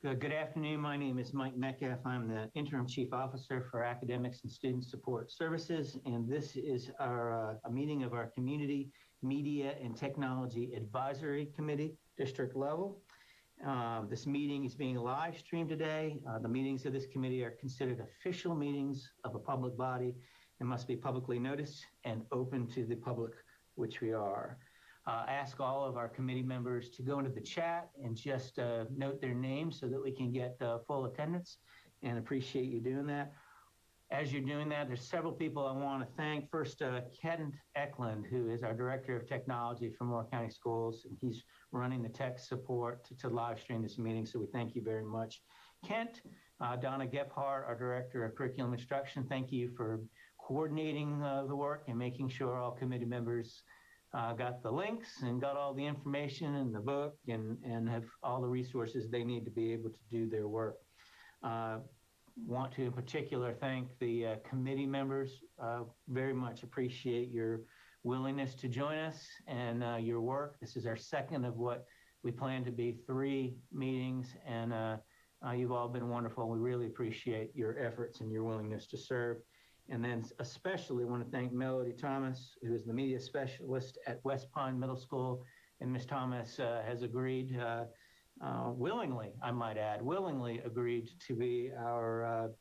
Good afternoon. My name is Mike Metcalf. I'm the Interim Chief Officer for Academics and Student Support Services, and this is a meeting of our Community Media and Technology Advisory Committee, district level. This meeting is being live streamed today. The meetings of this committee are considered official meetings of a public body and must be publicly noticed and open to the public, which we are. Ask all of our committee members to go into the chat and just note their names so that we can get full attendance, and appreciate you doing that. As you're doing that, there's several people I want to thank. First, Kent Eklund, who is our Director of Technology for Moore County Schools, and he's running the tech support to live stream this meeting, so we thank you very much. Kent, Donna Gephardt, our Director of Curriculum Instruction, thank you for coordinating the work and making sure all committee members got the links and got all the information in the book and have all the resources they need to be able to do their work. Want to in particular thank the committee members. Very much appreciate your willingness to join us and your work. This is our second of what we plan to be 3 meetings, and you've all been wonderful. We really appreciate your efforts and your willingness to serve. And then especially want to thank Melody Thomas, who is the media specialist at West Pine Middle School. And Ms. Thomas has agreed, willingly, I might add, willingly agreed to be our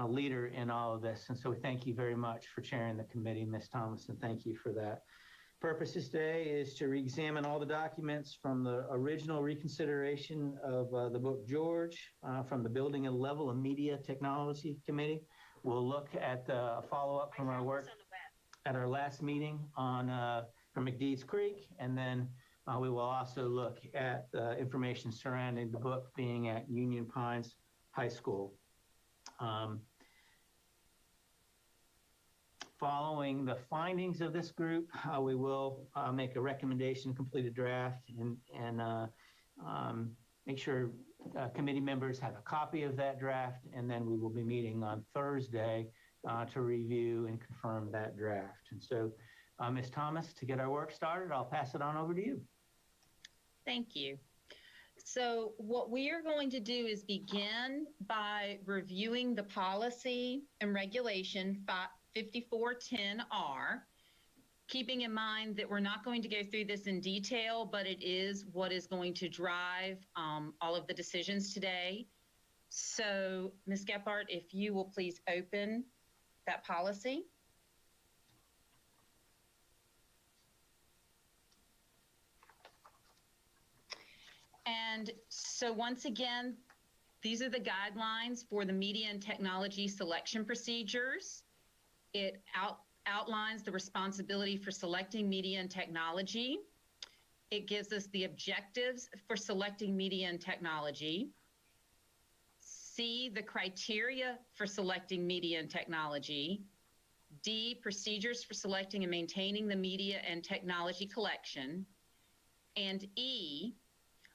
leader in all of this. And so we thank you very much for chairing the committee, Ms. Thomas, and thank you for that. Purposes today is to re-examine all the documents from the original reconsideration of the book George from the Building a Level of Media Technology Committee. We'll look at the follow-up from our work at our last meeting on from McDeeds Creek, and then we will also look at the information surrounding the book being at Union Pines High School. Following the findings of this group, we will make a recommendation, complete a draft, and make sure committee members have a copy of that draft, and then we will be meeting on Thursday to review and confirm that draft. And so, Ms. Thomas, to get our work started, I'll pass it on over to you. Thank you. So what we are going to do is begin by reviewing the policy and regulation 5410R, keeping in mind that we're not going to go through this in detail, but it is what is going to drive all of the decisions today. So, Ms. Gephardt, if you will please open that policy. And so once again, these are the guidelines for the media and technology selection procedures. It outlines the responsibility for selecting media and technology. It gives us the objectives for selecting media and technology. C, the criteria for selecting media and technology. D, procedures for selecting and maintaining the media and technology collection. And E,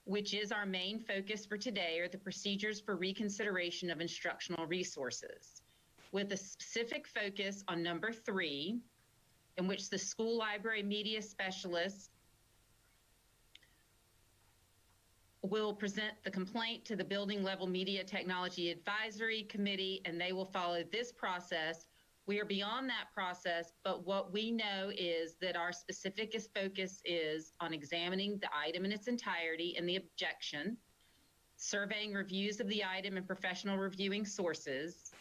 which is our main focus for today, are the procedures for reconsideration of instructional resources, with a specific focus on number 3, in which the school library media specialist will present the complaint to the Building Level Media Technology Advisory Committee, and they will follow this process. We are beyond that process, but what we know is that our specific focus is on examining the item in its entirety and the objection, surveying reviews of the item and professional reviewing sources,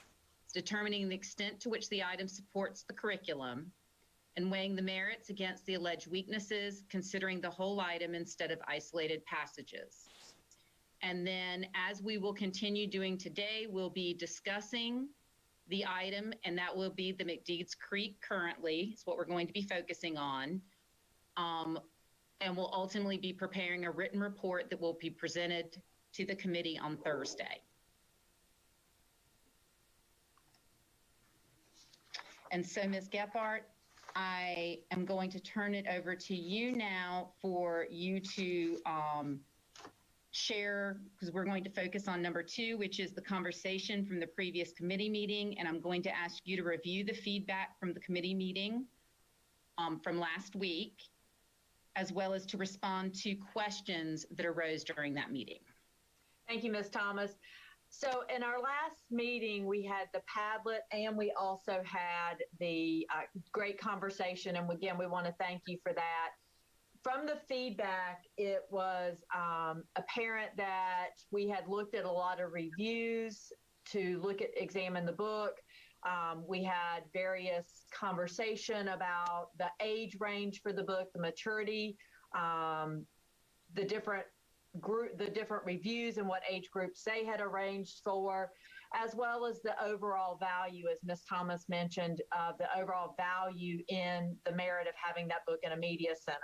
determining the extent to which the item supports the curriculum, and weighing the merits against the alleged weaknesses, considering the whole item instead of isolated passages. And then, as we will continue doing today, we'll be discussing the item, and that will be the McDeeds Creek currently. It's what we're going to be focusing on. And we'll ultimately be preparing a written report that will be presented to the committee on Thursday. And so, Ms. Gephardt, I am going to turn it over to you now for you to share, because we're going to focus on number 2, which is the conversation from the previous committee meeting. And I'm going to ask you to review the feedback from the committee meeting from last week, as well as to respond to questions that arose during that meeting. Thank you, Ms. Thomas. So in our last meeting, we had the Padlet and we also had the great conversation. And again, we want to thank you for that. From the feedback, it was apparent that we had looked at a lot of reviews to examine the book. We had various conversation about the age range for the book, the maturity, the different reviews and what age groups they had arranged for, as well as the overall value, as Ms. Thomas mentioned, the overall value in the merit of having that book in a media center.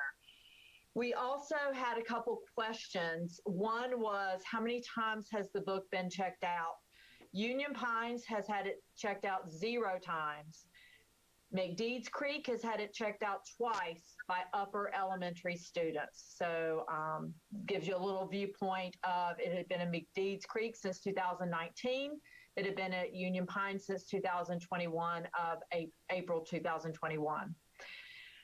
We also had a couple questions. One was, how many times has the book been checked out? Union Pines has had it checked out 0 times. McDeeds Creek has had it checked out twice by upper elementary students. So gives you a little viewpoint of it had been in McDeeds Creek since 2019. It had been at Union Pines since 2021 of April 2021.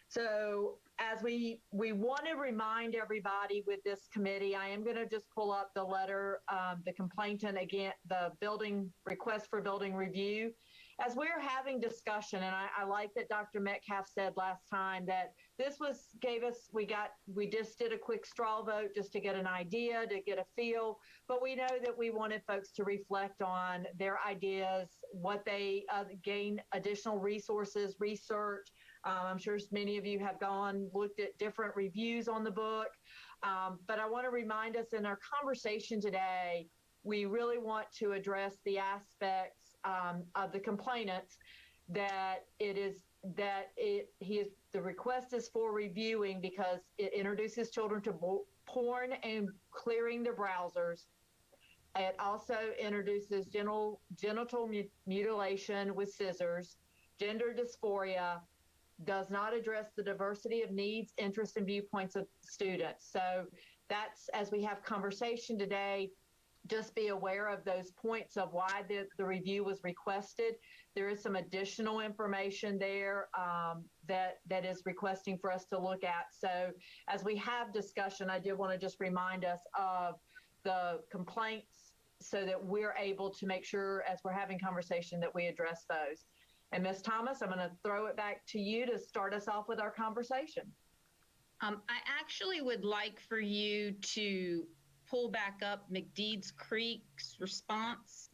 So as we want to remind everybody with this committee, I am going to just pull up the letter, the complainant again, the building request for building review. As we're having discussion, and I like that Dr. Metcalf said last time that this we just did a quick straw vote just to get an idea, to get a feel, but we know that we wanted folks to reflect on their ideas, what they gain additional resources, research. I'm sure many of you have looked at different reviews on the book, but I want to remind us in our conversation today, we really want to address the aspects of the complainants that the request is for reviewing because it introduces children to porn and clearing their browsers. It also introduces genital mutilation with scissors, gender dysphoria, does not address the diversity of needs, interests, and viewpoints of students. So that's, as we have conversation today, just be aware of those points of why the review was requested. There is some additional information there that is requesting for us to look at. So as we have discussion, I did want to just remind us of the complaints so that we're able to make sure as we're having conversation that we address those. And Ms. Thomas, I'm going to throw it back to you to start us off with our conversation. I actually would like for you to pull back up McDeeds Creek's response.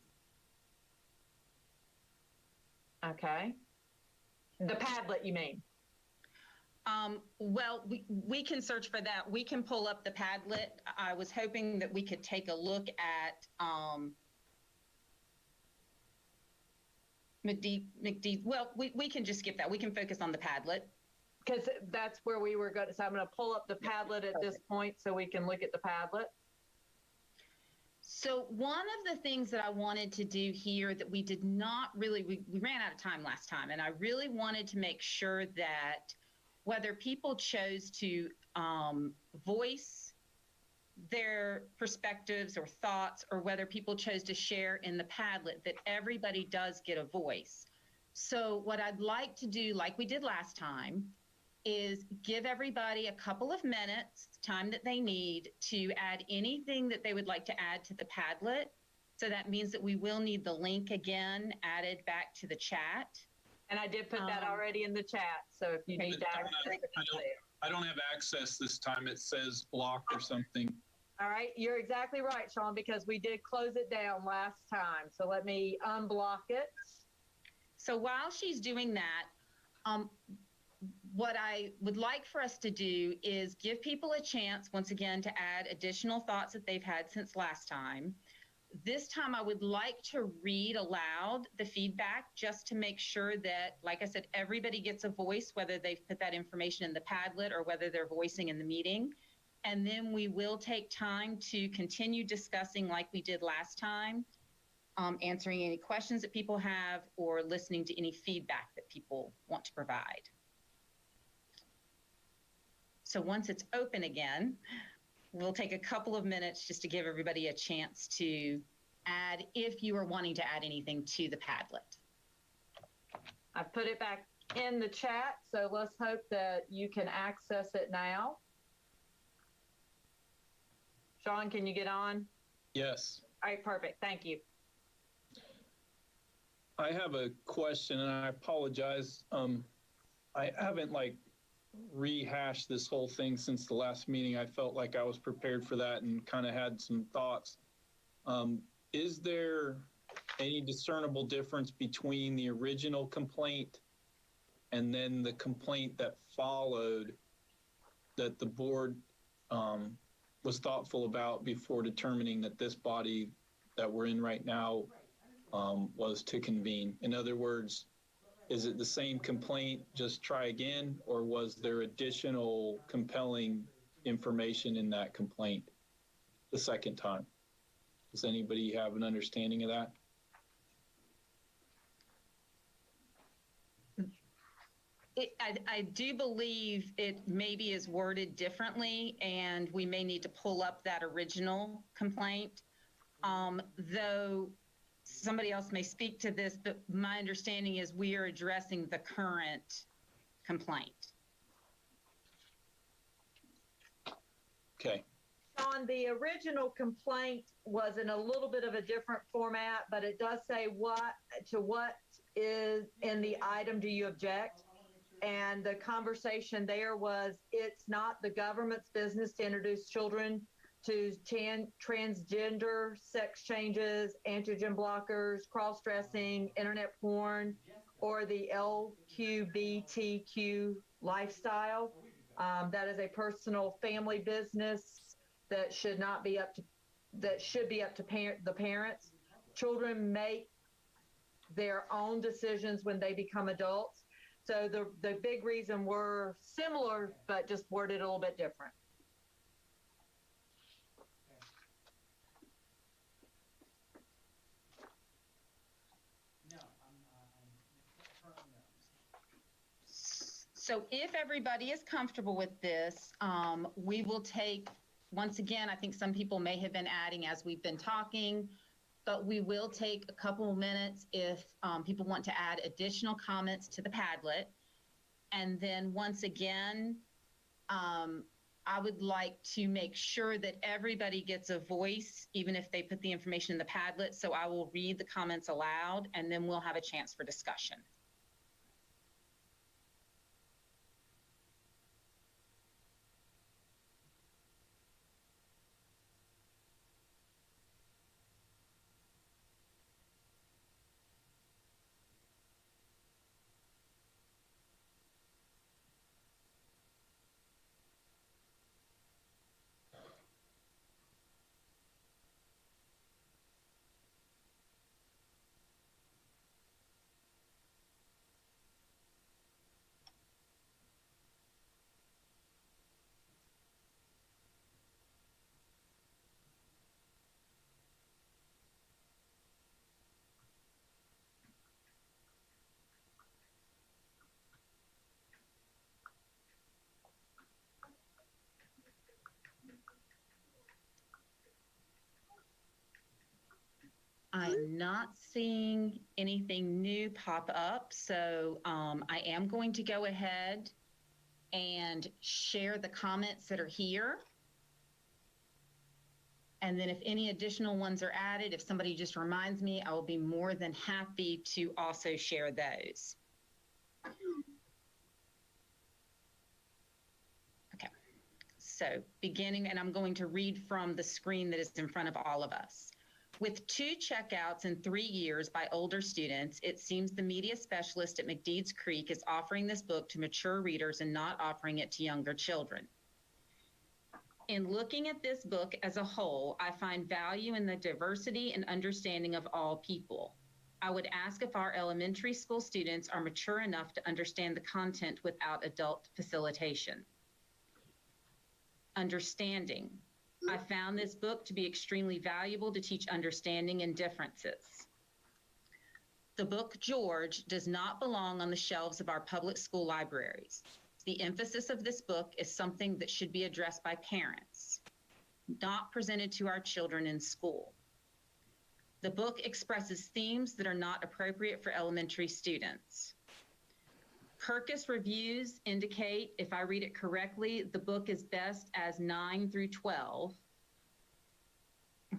Okay. The Padlet, you mean? Well, we can search for that. We can pull up the Padlet. I was hoping that we could take a look at McDeeds. Well, we can just skip that. We can focus on the Padlet. Because that's where we were going. So I'm going to pull up the Padlet at this point so we can look at the Padlet. So one of the things that I wanted to do here that we did not really, we ran out of time last time, and I really wanted to make sure that whether people chose to voice their perspectives or thoughts, or whether people chose to share in the Padlet, that everybody does get a voice. So what I'd like to do, like we did last time, is give everybody a couple of minutes, time that they need to add anything that they would like to add to the Padlet. So that means that we will need the link again added back to the chat. And I did put that already in the chat. So if you need to access it, I don't have access this time. It says blocked or something. All right, you're exactly right, Sean, because we did close it down last time. So let me unblock it. So while she's doing that, what I would like for us to do is give people a chance, once again, to add additional thoughts that they've had since last time. This time, I would like to read aloud the feedback just to make sure that, like I said, everybody gets a voice, whether they've put that information in the Padlet or whether they're voicing in the meeting. And then we will take time to continue discussing like we did last time, answering any questions that people have or listening to any feedback that people want to provide. So once it's open again, we'll take a couple of minutes just to give everybody a chance to add, if you are wanting to add anything to the Padlet. I put it back in the chat, so let's hope that you can access it now. Sean, can you get on? Yes. All right, perfect. Thank you. I have a question, and I apologize. I haven't rehashed this whole thing since the last meeting. I felt like I was prepared for that and kind of had some thoughts. Is there any discernible difference between the original complaint and then the complaint that followed that the board was thoughtful about before determining that this body that we're in right now was to convene? In other words, is it the same complaint, just try again, or was there additional compelling information in that complaint the second time? Does anybody have an understanding of that? I do believe it maybe is worded differently, and we may need to pull up that original complaint. Though somebody else may speak to this, but my understanding is we are addressing the current complaint. Okay. Sean, the original complaint was in a little bit of a different format, but it does say what is in the item do you object? And the conversation there was, it's not the government's business to introduce children to transgender, sex changes, antigen blockers, cross-dressing, internet porn, or the LGBTQ lifestyle. That is a personal family business that should be up to the parents. Children make their own decisions when they become adults. So the big reason we're similar, but just worded a little bit different. So if everybody is comfortable with this, we will take, once again, I think some people may have been adding as we've been talking, but we will take a couple of minutes if people want to add additional comments to the Padlet. And then once again, I would like to make sure that everybody gets a voice, even if they put the information in the Padlet. So I will read the comments aloud, and then we'll have a chance for discussion. I'm not seeing anything new pop up, so I am going to go ahead and share the comments that are here. And then if any additional ones are added, if somebody just reminds me, I will be more than happy to also share those. Okay, so beginning, and I'm going to read from the screen that is in front of all of us. With 2 checkouts in 3 years by older students, it seems the media specialist at McDeeds Creek is offering this book to mature readers and not offering it to younger children. In looking at this book as a whole, I find value in the diversity and understanding of all people. I would ask if our elementary school students are mature enough to understand the content without adult facilitation. Understanding. I found this book to be extremely valuable to teach understanding and differences. The book George does not belong on the shelves of our public school libraries. The emphasis of this book is something that should be addressed by parents, not presented to our children in school. The book expresses themes that are not appropriate for elementary students. Kirkus reviews indicate, if I read it correctly, the book is best as 9 through 12.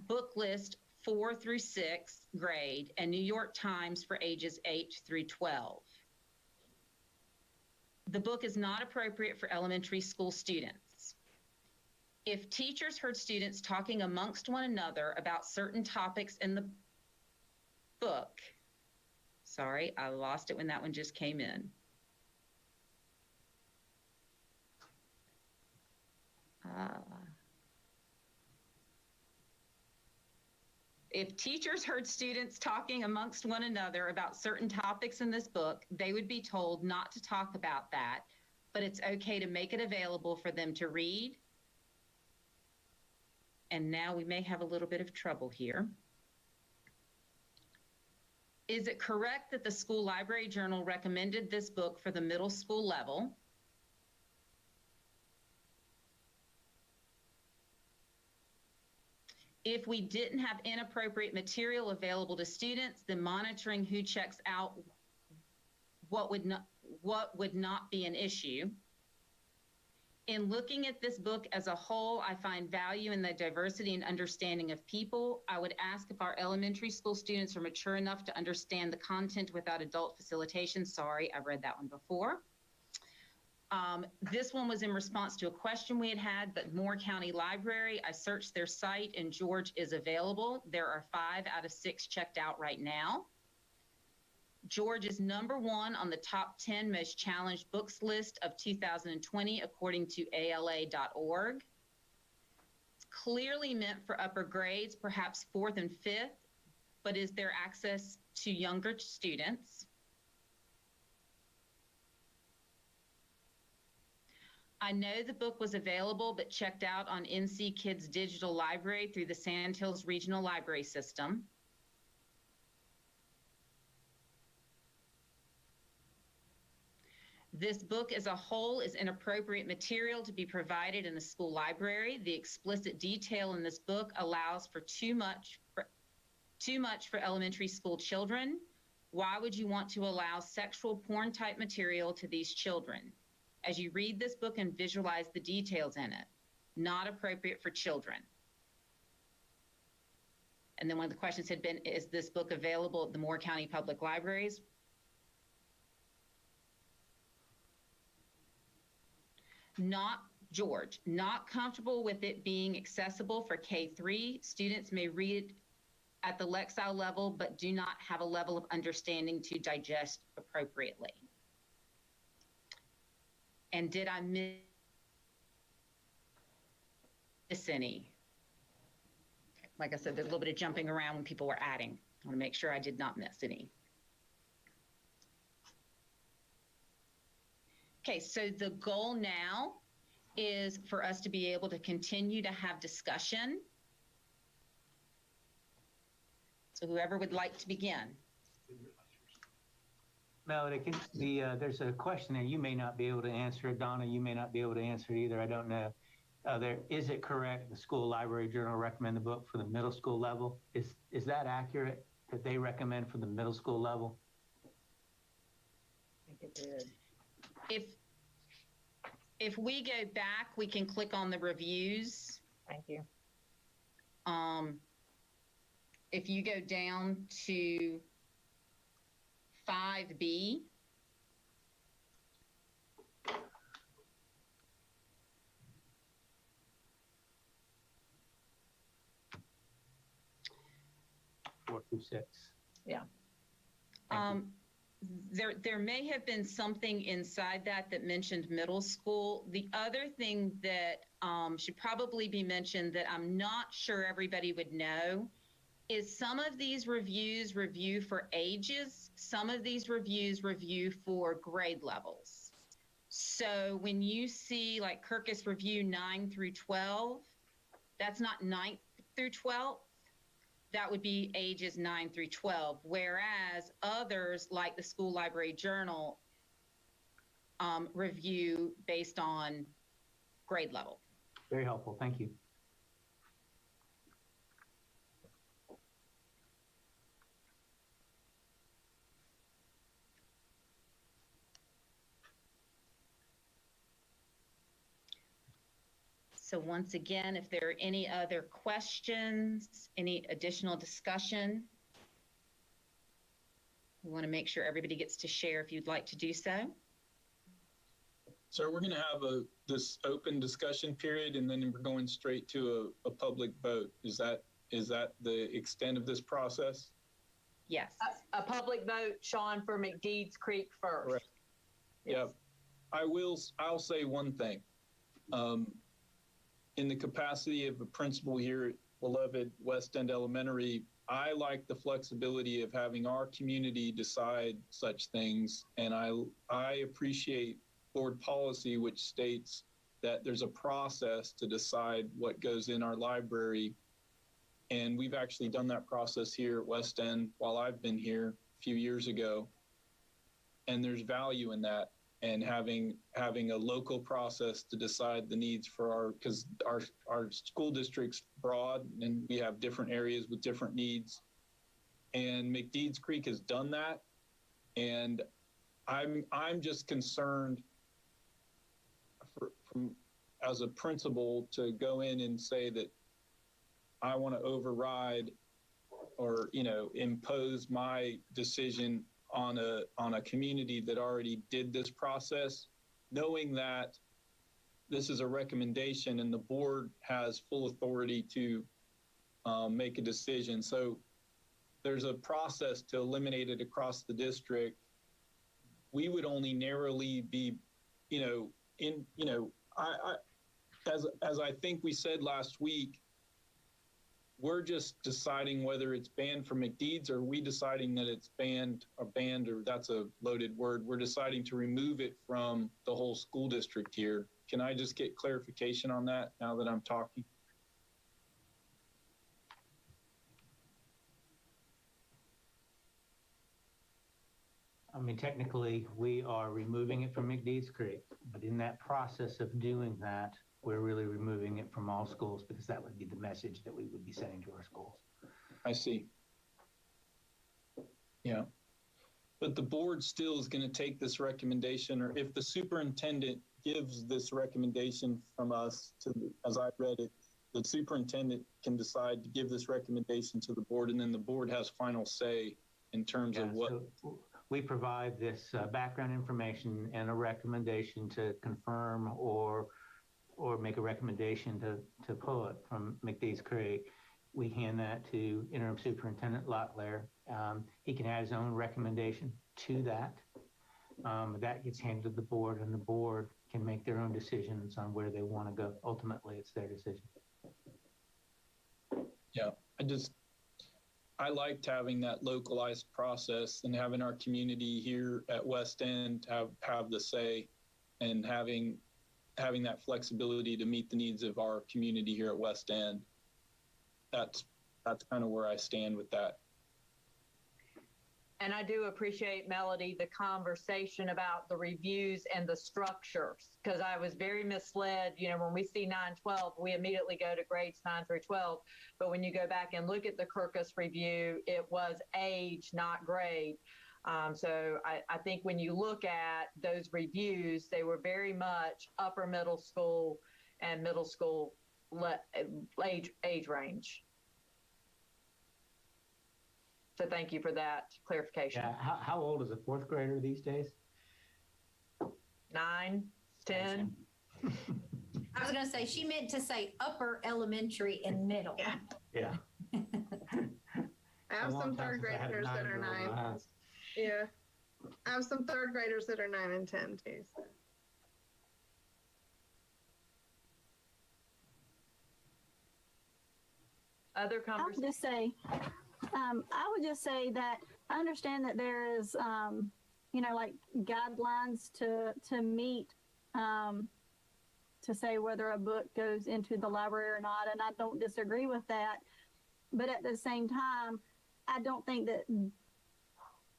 book list 4 through 6th grade and New York Times for ages 8 through 12. The book is not appropriate for elementary school students. If teachers heard students talking amongst one another about certain topics in the book, sorry, I lost it when that one just came in. If teachers heard students talking amongst one another about certain topics in this book, they would be told not to talk about that, but it's okay to make it available for them to read. And now we may have a little bit of trouble here. Is it correct that the school library journal recommended this book for the middle school level? If we didn't have inappropriate material available to students, then monitoring who checks out what would not be an issue. In looking at this book as a whole, I find value in the diversity and understanding of people. I would ask if our elementary school students are mature enough to understand the content without adult facilitation. Sorry, I've read that one before. This one was in response to a question we had, but Moore County Library, I searched their site and George is available. There are 5 out of 6 checked out right now. George is #1 on the top 10 most challenged books list of 2020, according to ALA.org. It's clearly meant for upper grades, perhaps 4th and 5th, but is there access to younger students? I know the book was available, but checked out on NC Kids Digital Library through the Sand Hills Regional Library System. This book as a whole is inappropriate material to be provided in the school library. The explicit detail in this book allows for too much for elementary school children. Why would you want to allow sexual porn type material to these children? As you read this book and visualize the details in it, not appropriate for children. And then one of the questions had been, is this book available at the Moore County Public Libraries? Not George, not comfortable with it being accessible for K-3. Students may read at the Lexile level, but do not have a level of understanding to digest appropriately. And did I miss any? Like I said, there's a little bit of jumping around when people were adding. I want to make sure I did not miss any. Okay, so the goal now is for us to be able to continue to have discussion. So whoever would like to begin. Melody, there's a question there. You may not be able to answer it. Donna, you may not be able to answer it either. I don't know. Is it correct the school library journal recommend the book for the middle school level? Is that accurate that they recommend for the middle school level? I think it did. If we go back, we can click on the reviews. Thank you. If you go down to 5B, Four through 6. Yeah. There may have been something inside that mentioned middle school. The other thing that should probably be mentioned that I'm not sure everybody would know is some of these reviews review for ages. Some of these reviews review for grade levels. So when you see like Kirkus review 9 through 12, that's not 9th through 12th. That would be ages 9 through 12, whereas others like the School Library Journal review based on grade level. Very helpful. Thank you. So once again, if there are any other questions, any additional discussion, we want to make sure everybody gets to share if you'd like to do so. So we're going to have this open discussion period, and then we're going straight to a public vote. Is that the extent of this process? Yes. A public vote, Sean, for McDeeds Creek first. Correct. Yes. Yeah. I'll say one thing. In the capacity of a principal here at beloved West End Elementary, I like the flexibility of having our community decide such things. And I appreciate board policy, which states that there's a process to decide what goes in our library. And we've actually done that process here at West End while I've been here a few years ago. And there's value in that, and having a local process to decide the needs for because our school district's broad and we have different areas with different needs. And McDeeds Creek has done that. And I'm just concerned from as a principal to go in and say that I want to override or impose my decision on a community that already did this process, knowing that this is a recommendation and the board has full authority to make a decision. So there's a process to eliminate it across the district. We would only narrowly be, as I think we said last week, we're just deciding whether it's banned for McDeeds, or are we deciding that it's banned, or that's a loaded word. We're deciding to remove it from the whole school district here. Can I just get clarification on that now that I'm talking? I mean, technically, we are removing it from McDeeds Creek, but in that process of doing that, we're really removing it from all schools, because that would be the message that we would be sending to our schools. I see. Yeah. But the board still is going to take this recommendation, or if the superintendent gives this recommendation from us to, as I read it, the superintendent can decide to give this recommendation to the board, and then the board has final say in terms of what. So we provide this background information and a recommendation to confirm or make a recommendation to pull it from McDeeds Creek. We hand that to Interim Superintendent Lottler. He can add his own recommendation to that. That gets handed to the board, and the board can make their own decisions on where they want to go. Ultimately, it's their decision. Yeah, I liked having that localized process and having our community here at West End have the say, and having that flexibility to meet the needs of our community here at West End. That's kind of where I stand with that. And I do appreciate, Melody, the conversation about the reviews and the structures, because I was very misled. When we see 9-12, we immediately go to grades 9 through 12. But when you go back and look at the Kirkus review, it was age, not grade. So I think when you look at those reviews, they were very much upper middle school and middle school age range. So thank you for that clarification. Yeah. How old is a fourth grader these days? 9, 10. I was going to say, she meant to say upper elementary and middle. Yeah. I have some third graders that are 9. Yeah. I have some third graders that are 9 and 10 too. So. Other conversations? I would just say that I understand that there is, like guidelines to meet, to say whether a book goes into the library or not, and I don't disagree with that. But at the same time, I don't think that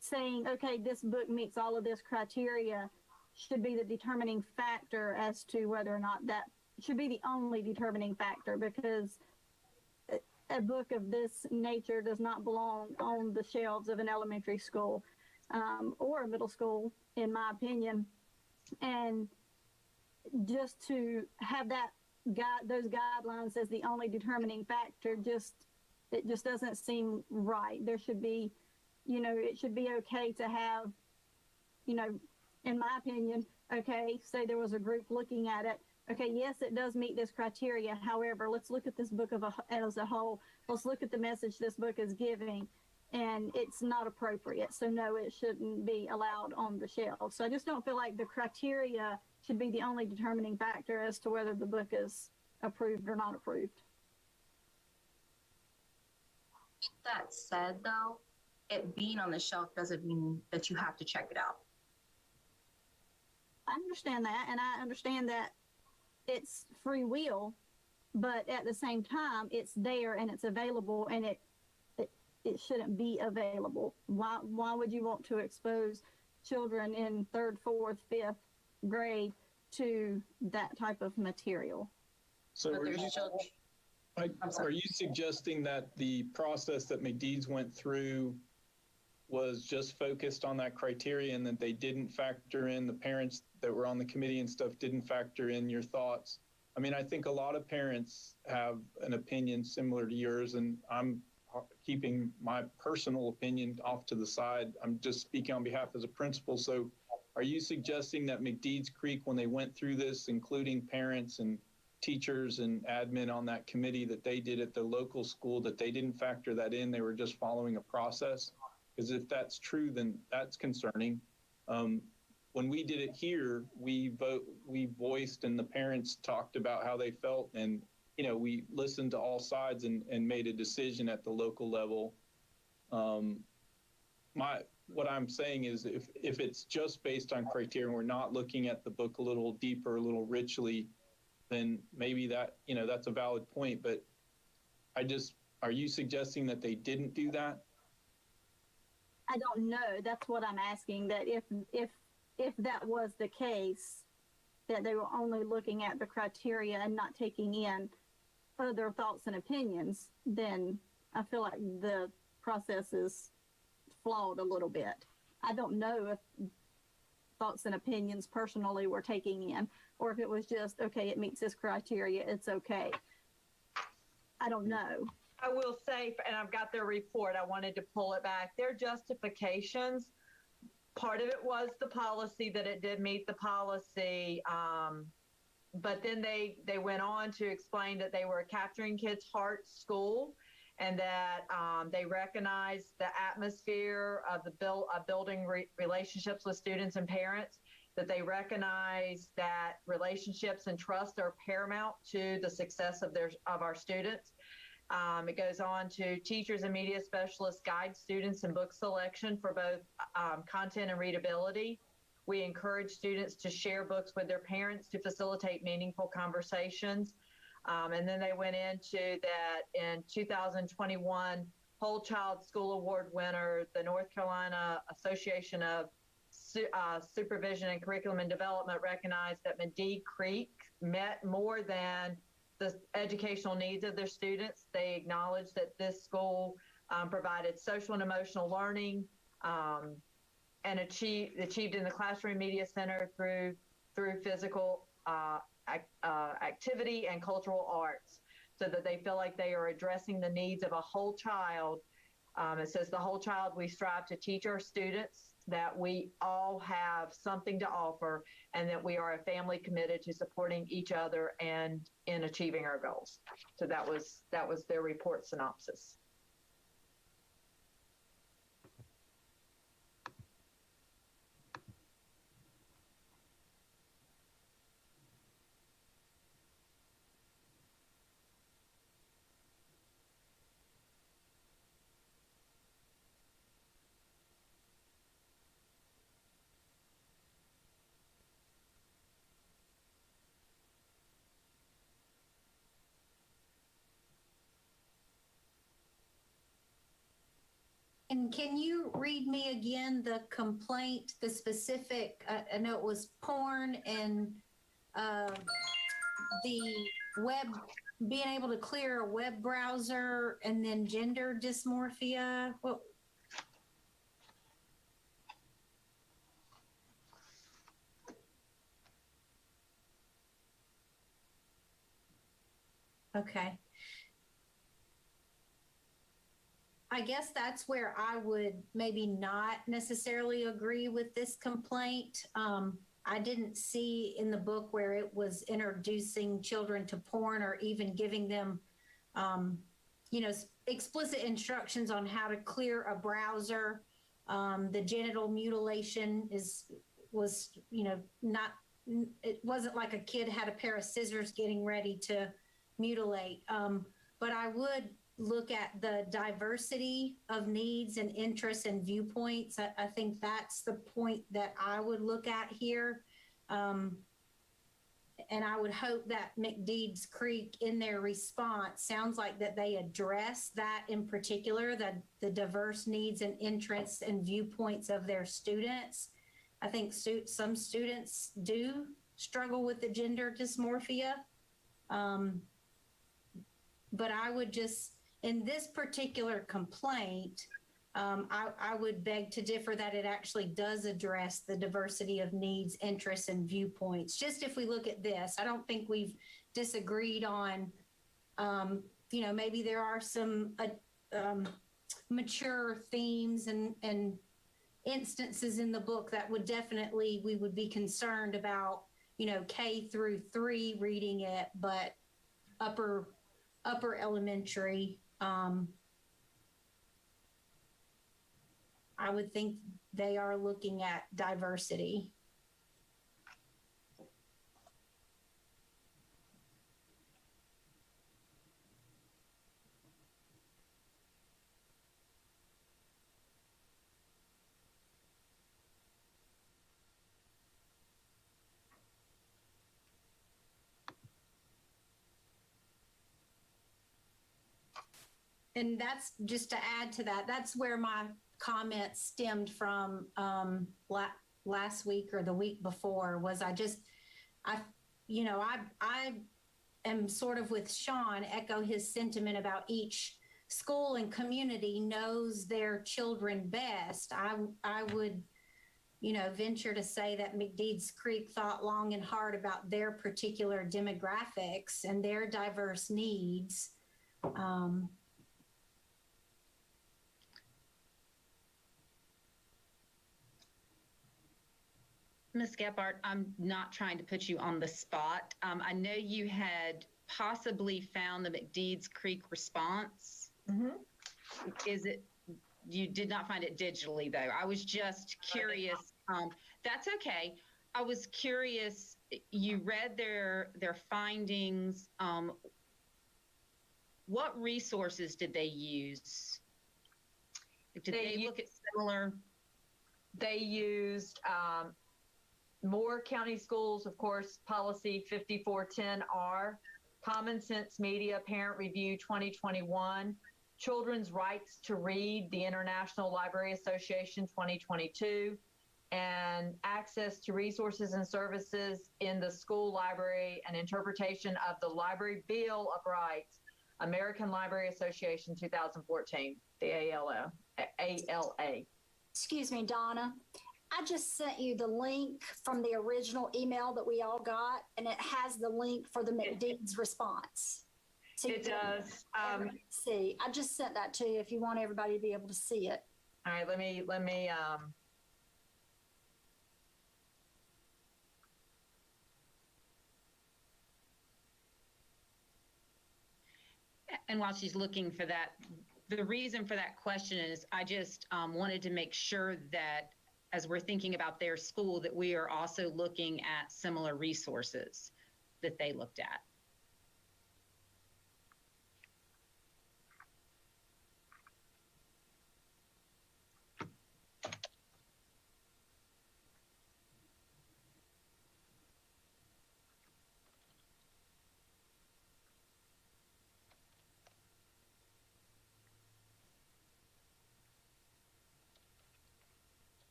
saying, okay, this book meets all of this criteria should be the determining factor as to whether or not that should be the only determining factor, because a book of this nature does not belong on the shelves of an elementary school or a middle school, in my opinion. And just to have that those guidelines as the only determining factor, it just doesn't seem right. There should be, it should be okay to have, in my opinion, okay, say there was a group looking at it. Okay, yes, it does meet this criteria. However, let's look at this book as a whole. Let's look at the message this book is giving, and it's not appropriate. So no, it shouldn't be allowed on the shelf. So I just don't feel like the criteria should be the only determining factor as to whether the book is approved or not approved. That said, though, it being on the shelf doesn't mean that you have to check it out. I understand that, and I understand that it's free will, but at the same time, it's there and it's available, and it shouldn't be available. Why would you want to expose children in 3rd, 4th, 5th grade to that type of material? So are you suggesting that the process that McDeed's went through was just focused on that criteria and that they didn't factor in the parents that were on the committee and stuff didn't factor in your thoughts? I mean, I think a lot of parents have an opinion similar to yours, and I'm keeping my personal opinion off to the side. I'm just speaking on behalf as a principal. So are you suggesting that McDeed's Creek, when they went through this, including parents and teachers and admin on that committee, that they did at the local school, that they didn't factor that in, they were just following a process? Because if that's true, then that's concerning. When we did it here, we voiced, and the parents talked about how they felt, and we listened to all sides and made a decision at the local level. What I'm saying is, if it's just based on criteria and we're not looking at the book a little deeper, a little richly, then maybe that that's a valid point. But are you suggesting that they didn't do that? I don't know. That's what I'm asking. That if that was the case, that they were only looking at the criteria and not taking in other thoughts and opinions, then I feel like the process is flawed a little bit. I don't know if thoughts and opinions personally were taking in, or if it was just, okay, it meets this criteria, it's okay. I don't know. I will say, and I've got their report, I wanted to pull it back. Their justifications, part of it was the policy, that it did meet the policy. But then they went on to explain that they were a Capturing Kids' Hearts school, and that they recognized the atmosphere of building relationships with students and parents, that they recognize that relationships and trust are paramount to the success of our students. It goes on to teachers and media specialists guide students in book selection for both content and readability. We encourage students to share books with their parents to facilitate meaningful conversations. And then they went into that in 2021, Whole Child School Award winner, the North Carolina Association of Supervision and Curriculum and Development recognized that McDeed Creek met more than the educational needs of their students. They acknowledged that this school provided social and emotional learning and achieved in the classroom media center through physical activity and cultural arts, so that they feel like they are addressing the needs of a whole child. It says the whole child, we strive to teach our students that we all have something to offer, and that we are a family committed to supporting each other and in achieving our goals. So that was their report synopsis. And can you read me again the complaint, the specific, I know it was porn and the web, being able to clear a web browser, and then gender dysmorphia? Well, Okay. I guess that's where I would maybe not necessarily agree with this complaint. I didn't see in the book where it was introducing children to porn or even giving them, you know, explicit instructions on how to clear a browser. The genital mutilation was, you know, not, it wasn't like a kid had a pair of scissors getting ready to mutilate. But I would look at the diversity of needs and interests and viewpoints. I think that's the point that I would look at here. And I would hope that McDeeds Creek in their response sounds like that they address that in particular, the diverse needs and interests and viewpoints of their students. I think some students do struggle with the gender dysmorphia. But I would just, in this particular complaint, I would beg to differ that it actually does address the diversity of needs, interests, and viewpoints. Just if we look at this, I don't think we've disagreed on, you know, maybe there are some mature themes and instances in the book that would definitely, we would be concerned about, you know, K-3 reading it, but upper elementary, I would think they are looking at diversity. And that's just to add to that, that's where my comment stemmed from last week or the week before was I am sort of with Sean, echo his sentiment about each school and community knows their children best. I would, you know, venture to say that McDeeds Creek thought long and hard about their particular demographics and their diverse needs. Ms. Gephardt, I'm not trying to put you on the spot. I know you had possibly found the McDeeds Creek response. Mm-hmm. Is it, you did not find it digitally though? I was just curious. That's okay. I was curious, you read their findings. What resources did they use? Did they look at similar? They used Moore County Schools, of course, Policy 5410R, Common Sense Media Parent Review 2021, Children's Rights to Read, the International Library Association 2022, and Access to Resources and Services in the School Library, an interpretation of the Library Bill of Rights, American Library Association 2014, the ALA. Excuse me, Donna. I just sent you the link from the original email that we all got, and it has the link for the McDeeds response. So it does. See, I just sent that to you if you want everybody to be able to see it. All right, let me. And while she's looking for that, the reason for that question is I just wanted to make sure that as we're thinking about their school, that we are also looking at similar resources that they looked at.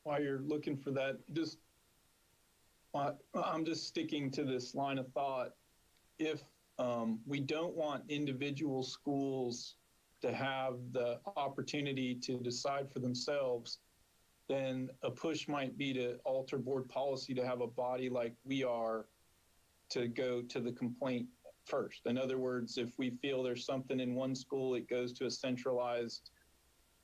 While you're looking for that, just I'm just sticking to this line of thought. If we don't want individual schools to have the opportunity to decide for themselves, then a push might be to alter board policy to have a body like we are to go to the complaint first. In other words, if we feel there's something in one school, it goes to a centralized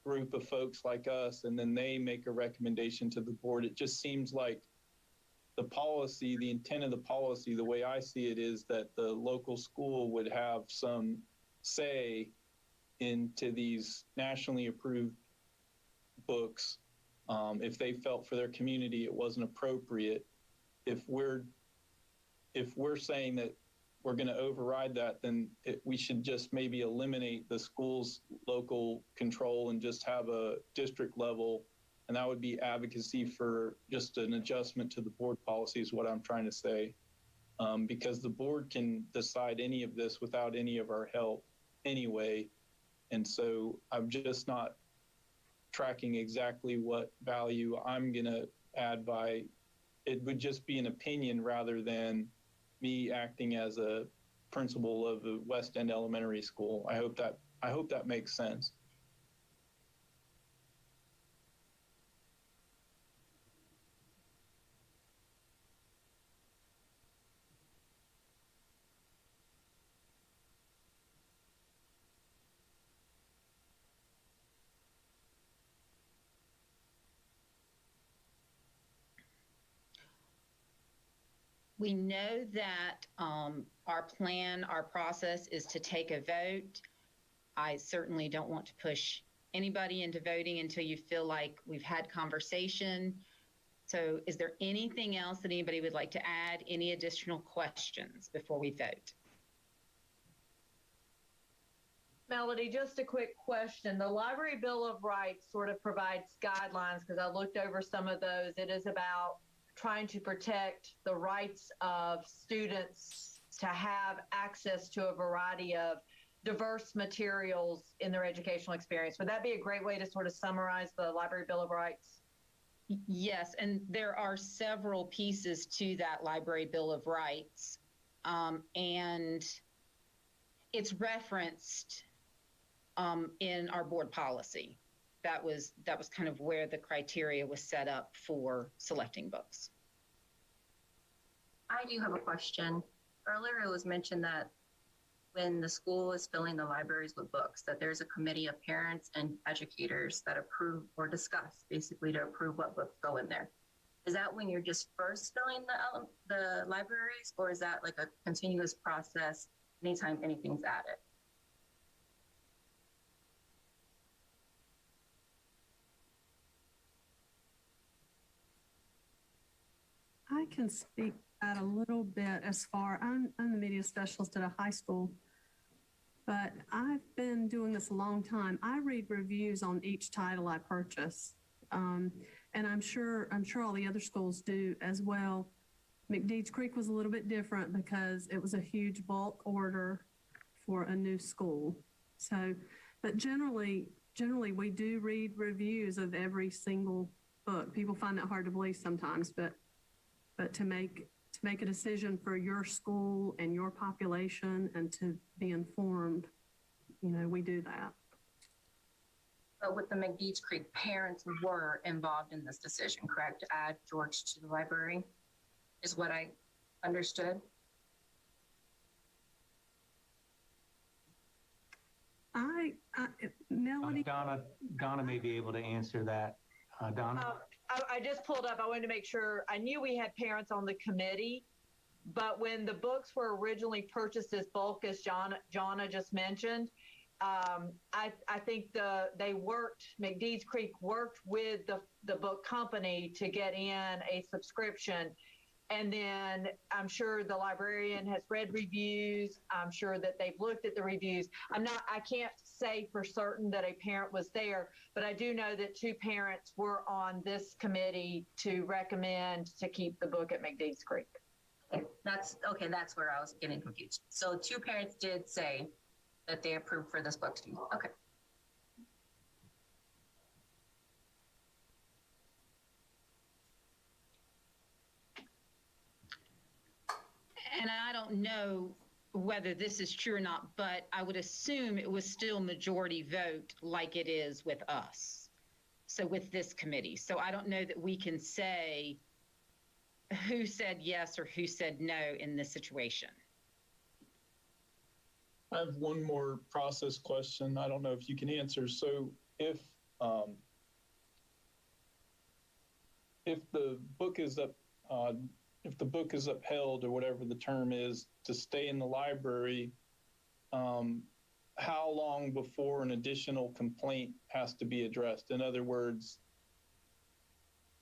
group of folks like us, and then they make a recommendation to the board. It just seems like the policy, the intent of the policy, the way I see it, is that the local school would have some say into these nationally approved books. If they felt for their community it wasn't appropriate. If we're saying that we're going to override that, then we should just maybe eliminate the school's local control and just have a district level. And that would be advocacy for just an adjustment to the board policy is what I'm trying to say. Because the board can decide any of this without any of our help anyway. And so I'm just not tracking exactly what value I'm going to add by, it would just be an opinion rather than me acting as a principal of the West End Elementary School. I hope that makes sense. We know that our process is to take a vote. I certainly don't want to push anybody into voting until you feel like we've had conversation. So is there anything else that anybody would like to add? Any additional questions before we vote? Melody, just a quick question. The Library Bill of Rights sort of provides guidelines, because I looked over some of those. It is about trying to protect the rights of students to have access to a variety of diverse materials in their educational experience. Would that be a great way to sort of summarize the Library Bill of Rights? Yes, and there are several pieces to that Library Bill of Rights, and it's referenced in our board policy. That was kind of where the criteria was set up for selecting books. I do have a question. Earlier it was mentioned that when the school is filling the libraries with books, that there's a committee of parents and educators that approve or discuss, basically, to approve what books go in there. Is that when you're just first filling the libraries, or is that like a continuous process anytime anything's added? I can speak that a little bit as far, I'm the media specialist at a high school, but I've been doing this a long time. I read reviews on each title I purchase. And I'm sure all the other schools do as well. McDeeds Creek was a little bit different because it was a huge bulk order for a new school. So, but generally we do read reviews of every single book. People find that hard to believe sometimes, but to make a decision for your school and your population and to be informed, we do that. But with the McDeeds Creek, parents were involved in this decision, correct? To add George to the library is what I understood. Melody. Donna may be able to answer that. Donna? I just pulled up, I wanted to make sure, I knew we had parents on the committee, but when the books were originally purchased as bulk, as Jonna just mentioned, I think McDeeds Creek worked with the book company to get in a subscription. And then I'm sure the librarian has read reviews. I'm sure that they've looked at the reviews. I can't say for certain that a parent was there, but I do know that two parents were on this committee to recommend to keep the book at McDeeds Creek. Okay, that's where I was getting confused. So two parents did say that they approved for this book to be, okay. don't know whether this is true or not, but I would assume it was still majority vote like it is with us. So with this committee. So I don't know that we can say who said yes or who said no in this situation. I have one more process question. I don't know if you can answer. So if the book is if the book is upheld, or whatever the term is, to stay in the library, how long before an additional complaint has to be addressed? In other words,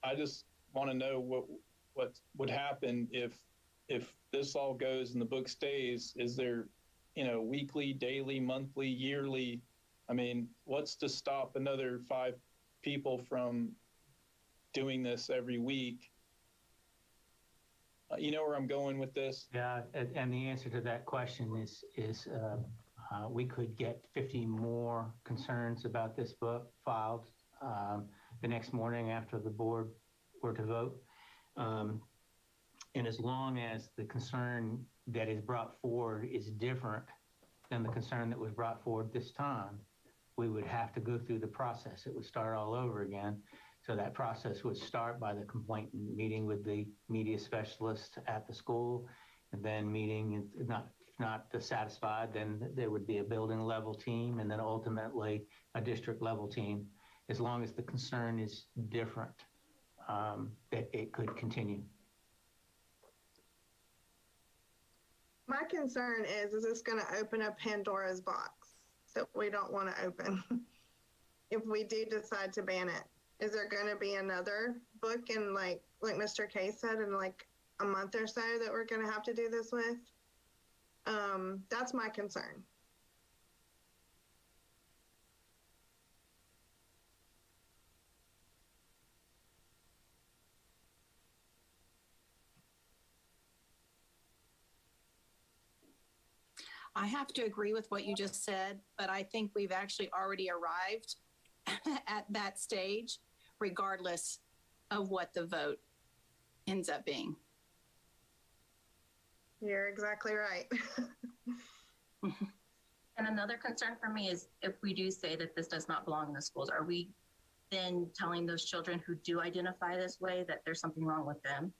I just want to know what would happen if this all goes and the book stays. Is there, weekly, daily, monthly, yearly? I mean, what's to stop another 5 people from doing this every week? You know where I'm going with this? Yeah, and the answer to that question is we could get 50 more concerns about this book filed the next morning after the board were to vote. And as long as the concern that is brought forward is different than the concern that was brought forward this time, we would have to go through the process. It would start all over again. So that process would start by the complainant meeting with the media specialist at the school, and then meeting, if not satisfied, then there would be a building level team, and then ultimately a district level team. As long as the concern is different, that it could continue. My concern is this going to open up Pandora's box that we don't want to open if we do decide to ban it? Is there going to be another book in like Mr. K said, in like a month or so that we're going to have to do this with? That's my concern. I have to agree with what you just said, but I think we've actually already arrived at that stage, regardless of what the vote ends up being. You're exactly right. And another concern for me is if we do say that this does not belong in the schools, are we then telling those children who do identify this way that there's something wrong with them?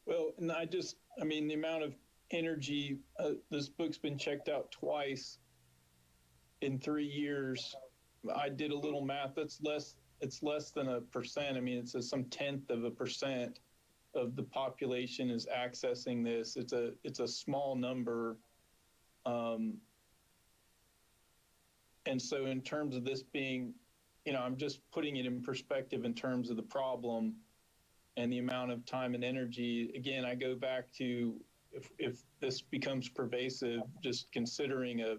Well, and I mean, the amount of energy, this book's been checked out twice in 3 years. I did a little math. It's less than 1%. I mean, it's some 0.1% of the population is accessing this. It's a small number. And so in terms of this being, I'm just putting it in perspective in terms of the problem and the amount of time and energy. Again, I go back to if this becomes pervasive, just considering an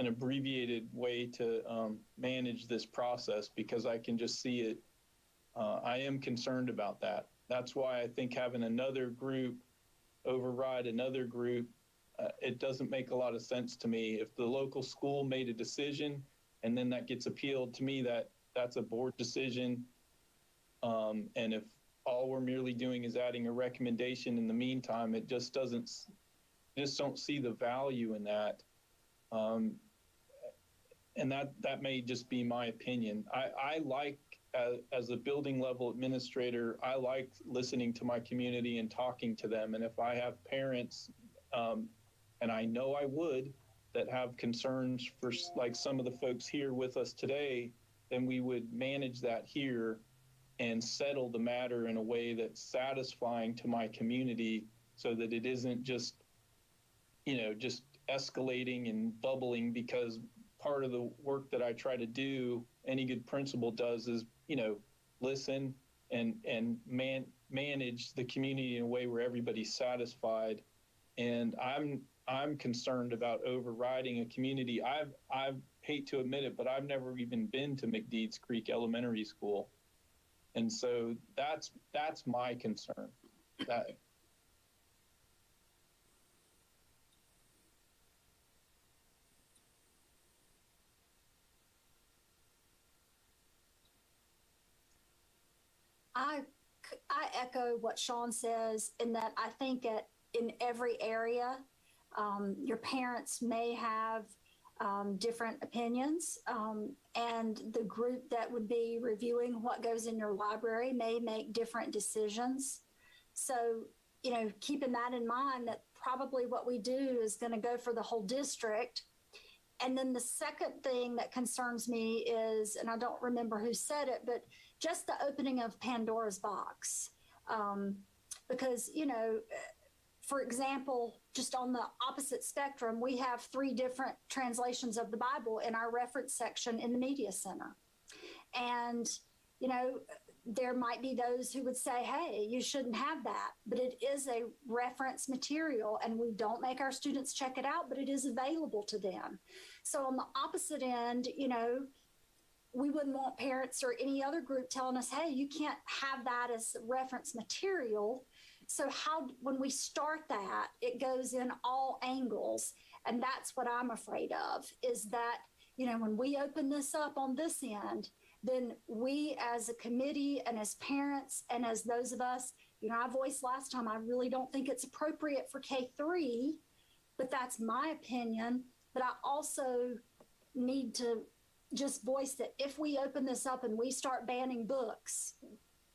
abbreviated way to manage this process, because I can just see it. I am concerned about that. That's why I think having another group override another group, it doesn't make a lot of sense to me. If the local school made a decision and then that gets appealed, to me, that's a board decision. And if all we're merely doing is adding a recommendation in the meantime, it just don't see the value in that. And that may just be my opinion. I like, as a building level administrator, I like listening to my community and talking to them. And if I have parents, and I know I would, that have concerns for like some of the folks here with us today, then we would manage that here and settle the matter in a way that's satisfying to my community, so that it isn't just, just escalating and bubbling. Because part of the work that I try to do, any good principal does, is, listen and manage the community in a way where everybody's satisfied. And I'm concerned about overriding a community. I hate to admit it, but I've never even been to McDeeds Creek Elementary School. And so that's my concern. I I echo what Sean says in that I think in every area, your parents may have different opinions, and the group that would be reviewing what goes in your library may make different decisions. So, keeping that in mind, that probably what we do is going to go for the whole district. And then the second thing that concerns me is, and I don't remember who said it, but just the opening of Pandora's box. Because, for example, just on the opposite spectrum, we have 3 different translations of the Bible in our reference section in the Media Center. And, there might be those who would say, hey, you shouldn't have that, but it is a reference material and we don't make our students check it out, but it is available to them. So on the opposite end, we wouldn't want parents or any other group telling us, hey, you can't have that as reference material. So when we start that, it goes in all angles. And that's what I'm afraid of, is that, when we open this up on this end, then we as a committee and as parents and as those of us, I voiced last time, I really don't think it's appropriate for K3, but that's my opinion. But I also need to just voice that if we open this up and we start banning books,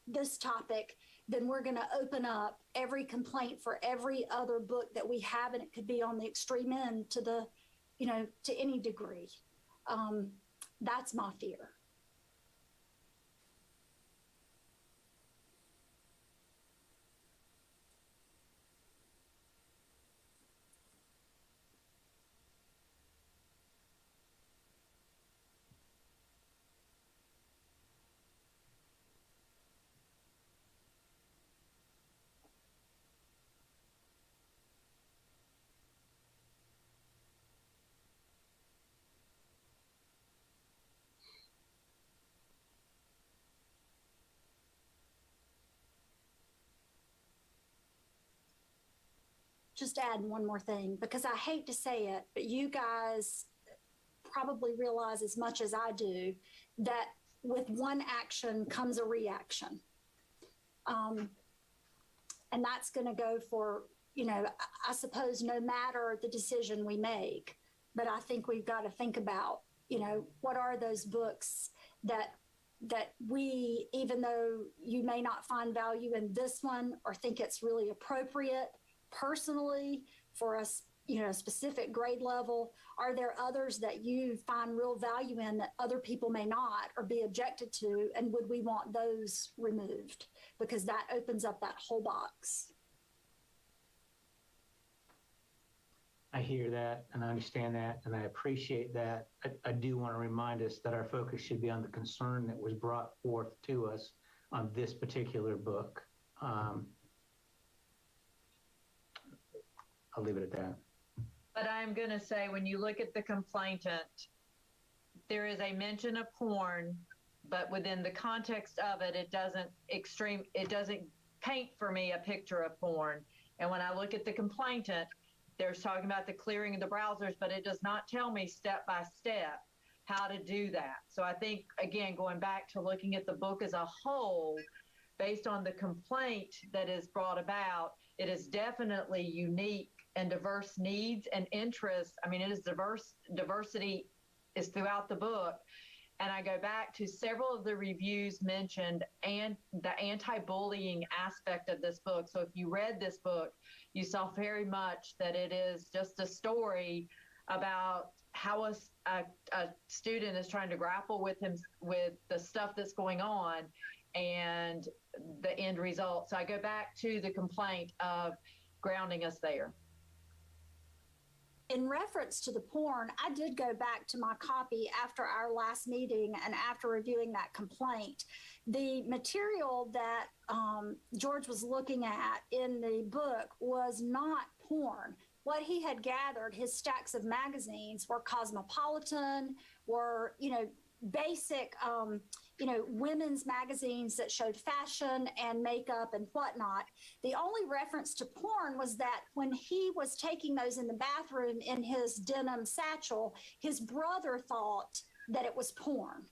this topic, then we're going to open up every complaint for every other book that we have, and it could be on the extreme end to to any degree. That's my fear. Just add one more thing, because I hate to say it, but you guys probably realize as much as I do that with one action comes a reaction. And that's going to go for, I suppose no matter the decision we make, but I think we've got to think about, what are those books that we, even though you may not find value in this one or think it's really appropriate personally for us, specific grade level, are there others that you find real value in that other people may not or be objected to, and would we want those removed? Because that opens up that whole box. I hear that and I understand that and I appreciate that. I do want to remind us that our focus should be on the concern that was brought forth to us on this particular book. I'll leave it at that. But I'm going to say, when you look at the complainant, there is a mention of porn, but within the context of it, it doesn't paint for me a picture of porn. And when I look at the complainant, there's talking about the clearing of the browsers, but it does not tell me step by step how to do that. So I think, again, going back to looking at the book as a whole, based on the complaint that is brought about, it is definitely unique and diverse needs and interests. I mean, it is diversity is throughout the book. And I go back to several of the reviews mentioned and the anti-bullying aspect of this book. So if you read this book, you saw very much that it is just a story about how a student is trying to grapple with the stuff that's going on and the end result. So I go back to the complaint of grounding us there. In reference to the porn, I did go back to my copy after our last meeting and after reviewing that complaint. The material that George was looking at in the book was not porn. What he had gathered, his stacks of magazines were Cosmopolitan, were, basic, women's magazines that showed fashion and makeup and whatnot. The only reference to porn was that when he was taking those in the bathroom in his denim satchel, his brother thought that it was porn.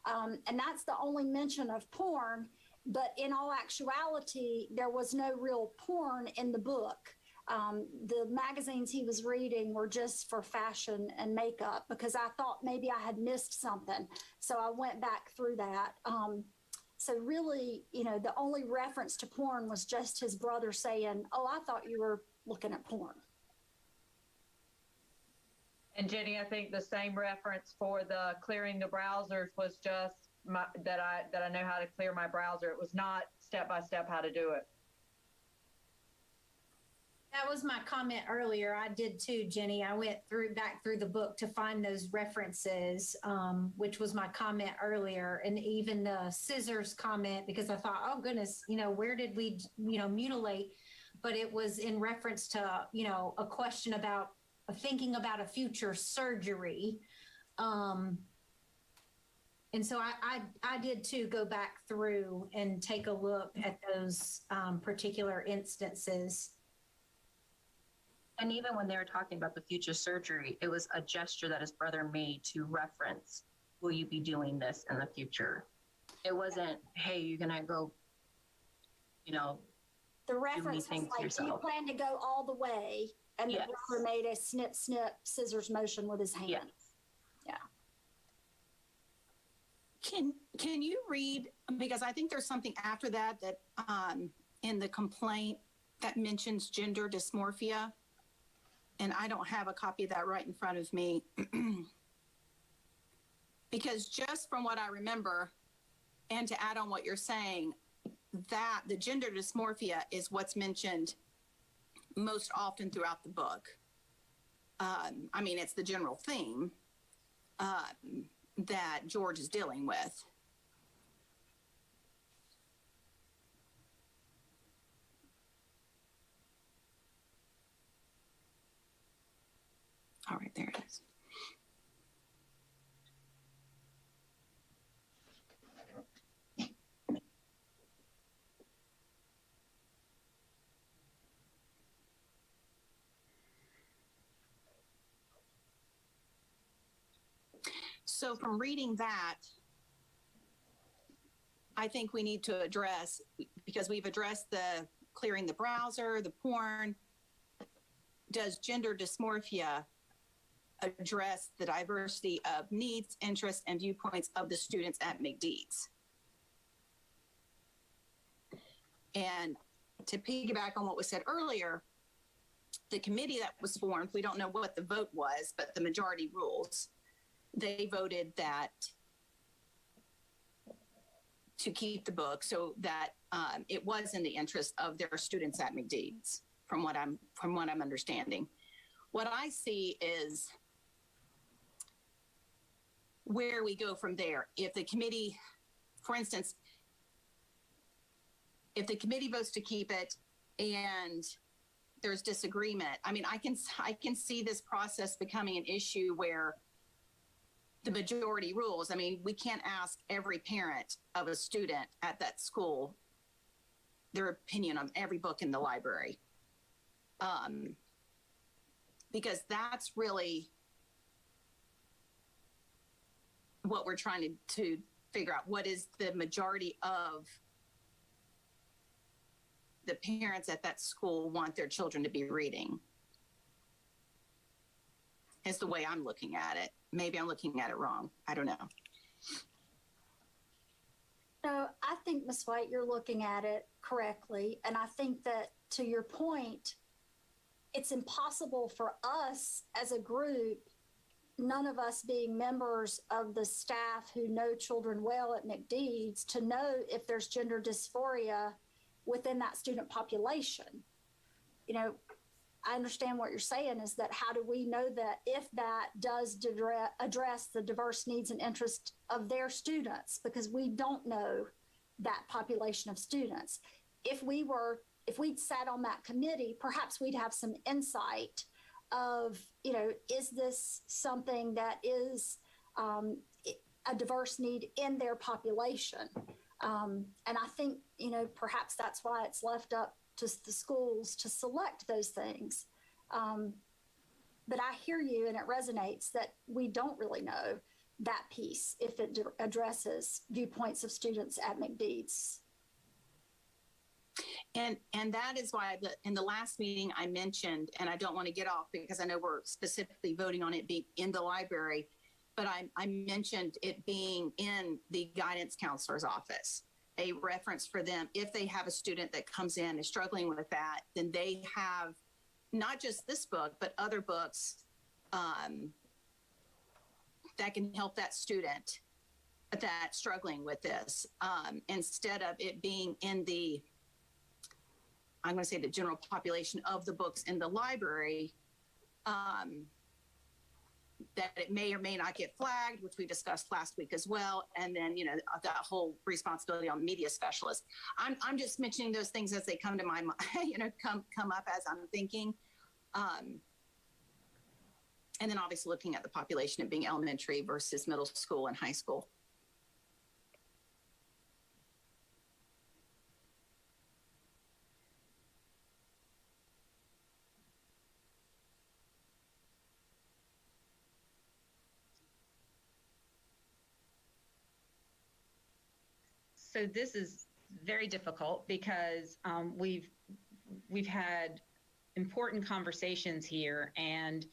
And that's the only mention of porn. But in all actuality, there was no real porn in the book. The magazines he was reading were just for fashion and makeup, because I thought maybe I had missed something. So I went back through that. So really, the only reference to porn was just his brother saying, "Oh, I thought you were looking at porn." And Jenny, I think the same reference for the clearing the browsers was just that I know how to clear my browser. It was not step by step how to do it. That was my comment earlier. I did too, Jenny. I went back through the book to find those references, which was my comment earlier. And even the scissors comment, because I thought, oh goodness, where did we, mutilate? But it was in reference to, a question about thinking about a future surgery. And so I did too go back through and take a look at those particular instances. And even when they were talking about the future surgery, it was a gesture that his brother made to reference, will you be doing this in the future? It wasn't, hey, you're going to go, The reference was like, do you plan to go all the way? And yes. The brother made a snip, snip, scissors motion with his hand. Yes. Yeah. Can you read, because I think there's something after that in the complaint that mentions gender dysmorphia. And I don't have a copy of that right in front of me. Because just from what I remember, and to add on what you're saying, that the gender dysmorphia is what's mentioned most often throughout the book. It's the general theme that George is dealing with. All right, there it is. So from reading that, I think we need to address, because we've addressed the clearing the browser, the porn, does gender dysmorphia address the diversity of needs, interests, and viewpoints of the students at McDeeds? And to piggyback on what was said earlier, the committee that was formed, we don't know what the vote was, but the majority rules, they voted that to keep the book so that it was in the interest of their students at McDeeds, from what I'm understanding. What I see is where we go from there. If the committee, for instance, if the committee votes to keep it and there's disagreement, I can see this process becoming an issue where the majority rules. We can't ask every parent of a student at that school their opinion on every book in the library. Because that's really what we're trying to figure out. What is the majority of the parents at that school want their children to be reading? Is the way I'm looking at it. Maybe I'm looking at it wrong. I don't know. No, I think, Ms. White, you're looking at it correctly. And I think that, to your point, it's impossible for us as a group, none of us being members of the staff who know children well at McDeeds, to know if there's gender dysphoria within that student population. I understand what you're saying, is that how do we know that if that does address the diverse needs and interests of their students? Because we don't know that population of students. If we'd sat on that committee, perhaps we'd have some insight of, is this something that is a diverse need in their population? And I think, perhaps that's why it's left up to the schools to select those things. But I hear you, and it resonates that we don't really know that piece if it addresses viewpoints of students at McDeeds. And that is why in the last meeting I mentioned, and I don't want to get off because I know we're specifically voting on it being in the library, but I mentioned it being in the guidance counselor's office, a reference for them. If they have a student that comes in and is struggling with that, then they have not just this book, but other books that can help that student that's struggling with this, instead of it being in the, I'm going to say the general population of the books in the library, that it may or may not get flagged, which we discussed last week as well. And then, you know, that whole responsibility on media specialists. I'm just mentioning those things as they come to my mind, you know, come up as I'm thinking. And then obviously looking at the population of being elementary versus middle school and high school. So this is very difficult because we've had important conversations here, and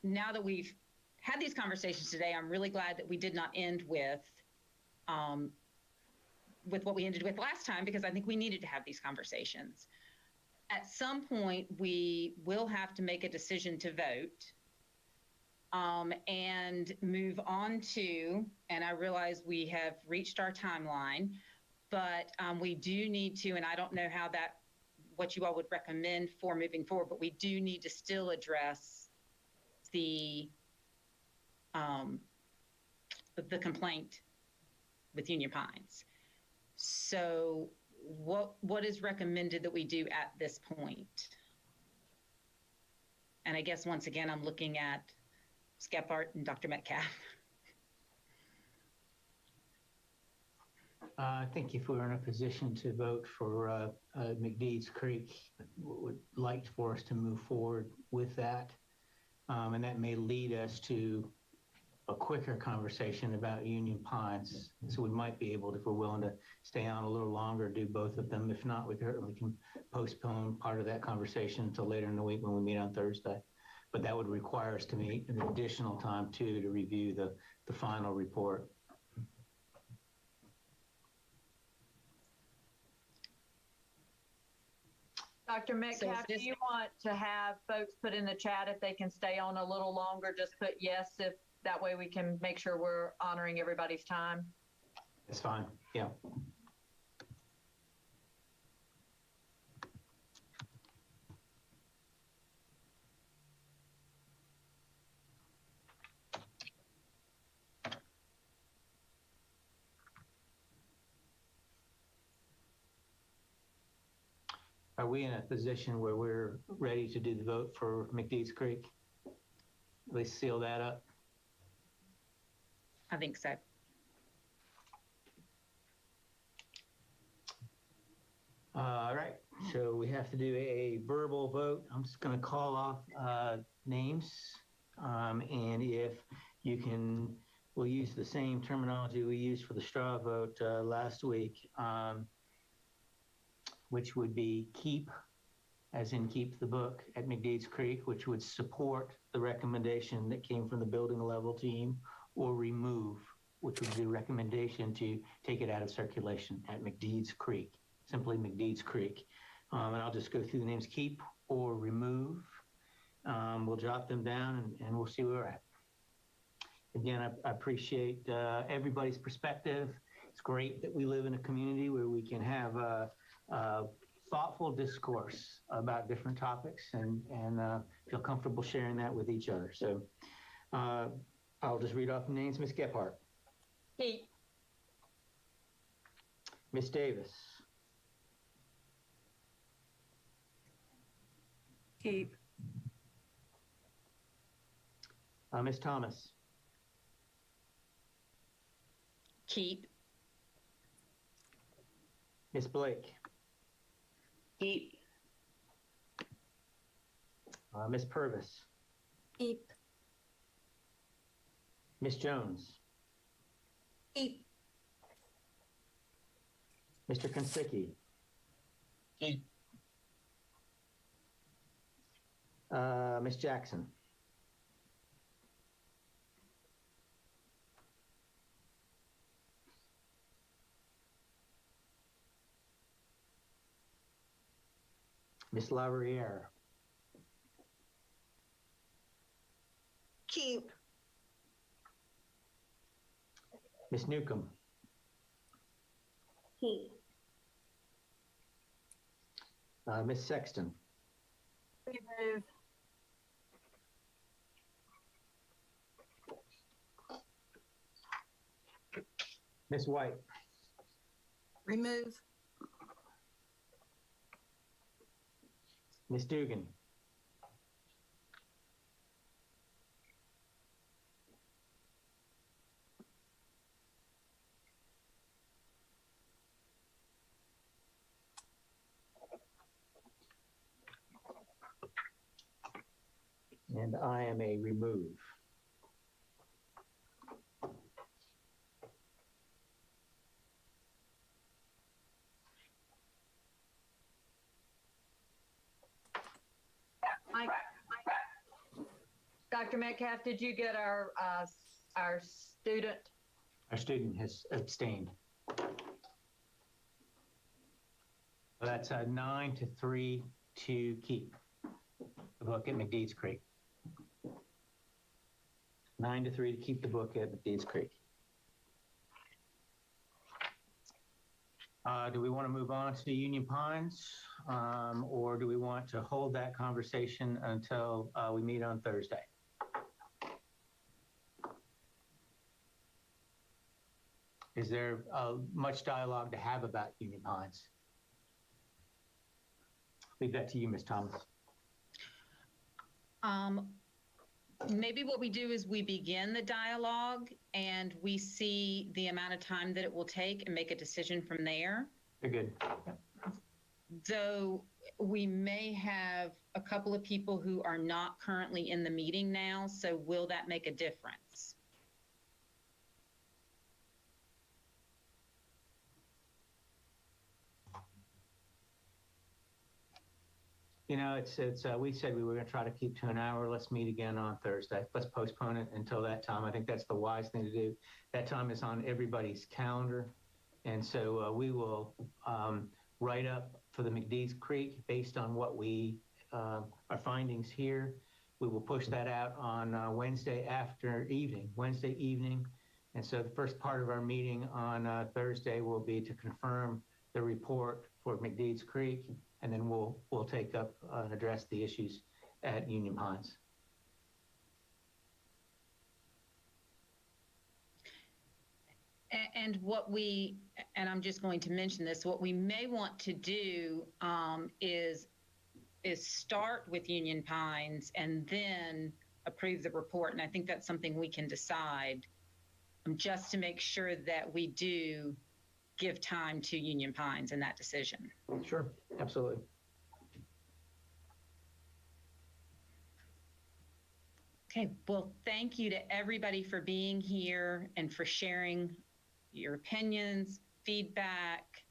now that we've had these conversations today, I'm really glad that we did not end with what we ended with last time, because I think we needed to have these conversations. At some point, we will have to make a decision to vote and move on to, and I realize we have reached our timeline, but we do need to, and I don't know what you all would recommend for moving forward, but we do need to still address the complaint with Union Pines. So what is recommended that we do at this point? And I guess once again, I'm looking at Gephardt and Dr. Metcalf. I think if we were in a position to vote for McDeeds Creek, would like for us to move forward with that. And that may lead us to a quicker conversation about Union Pines. So we might be able to, if we're willing to stay on a little longer, do both of them. If not, we can postpone part of that conversation until later in the week when we meet on Thursday. But that would require us to meet an additional time too to review the final report. Dr. Metcalf, do you want to have folks put in the chat if they can stay on a little longer? Just put yes, if that way we can make sure we're honoring everybody's time. That's fine. Yeah. Are we in a position where we're ready to do the vote for McDeeds Creek? At least seal that up? I think so. All right, so we have to do a verbal vote. I'm just going to call off names, and if you can, we'll use the same terminology we used for the straw vote last week, which would be keep, as in keep the book at McDeeds Creek, which would support the recommendation that came from the building level team, or remove, which would be a recommendation to take it out of circulation at McDeeds Creek, simply McDeeds Creek. And I'll just go through the names, keep or remove. We'll jot them down and we'll see where we're at. Again, I appreciate everybody's perspective. It's great that we live in a community where we can have thoughtful discourse about different topics and feel comfortable sharing that with each other. So I'll just read off the names. Ms. Gephardt. Keep. Ms. Davis. Keep. Ms. Thomas. Keep. Ms. Blake. Keep. Ms. Purvis. Keep. Ms. Jones. Keep. Mr. Konsicki. Me. Ms. Jackson. Ms. Lavriere. Keep. Ms. Newcomb. He. Ms. Sexton. Remove. Ms. White. Remove. Ms. Dugan. And I am a remove. Dr. Metcalf, did you get our student? Our student has abstained. So that's a 9-3 to keep the book at McDeeds Creek. 9-3 to keep the book at McDeeds Creek. Do we want to move on to Union Pines, or do we want to hold that conversation until we meet on Thursday? Is there much dialogue to have about Union Pines? Leave that to you, Ms. Thomas. Maybe what we do is we begin the dialogue and we see the amount of time that it will take and make a decision from there. You're good. Though we may have a couple of people who are not currently in the meeting now, so will that make a difference? You know, we said we were going to try to keep to an hour. Let's meet again on Thursday. Let's postpone it until that time. I think that's the wise thing to do. That time is on everybody's calendar. And so we will write up for the McDeeds Creek based on what our findings here. We will push that out on Wednesday evening. And so the first part of our meeting on Thursday will be to confirm the report for McDeeds Creek, and then we'll take up and address the issues at Union Pines. And I'm just going to mention this, what we may want to do is start with Union Pines and then approve the report. And I think that's something we can decide just to make sure that we do give time to Union Pines in that decision. Sure, absolutely. Okay, well, thank you to everybody for being here and for sharing your opinions, feedback,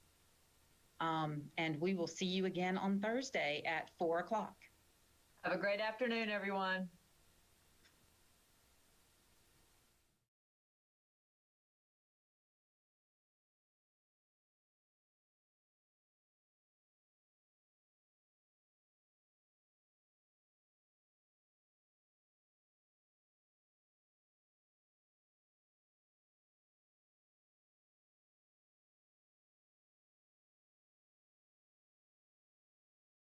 and we will see you again on Thursday at 4 o'clock. Have a great afternoon, everyone.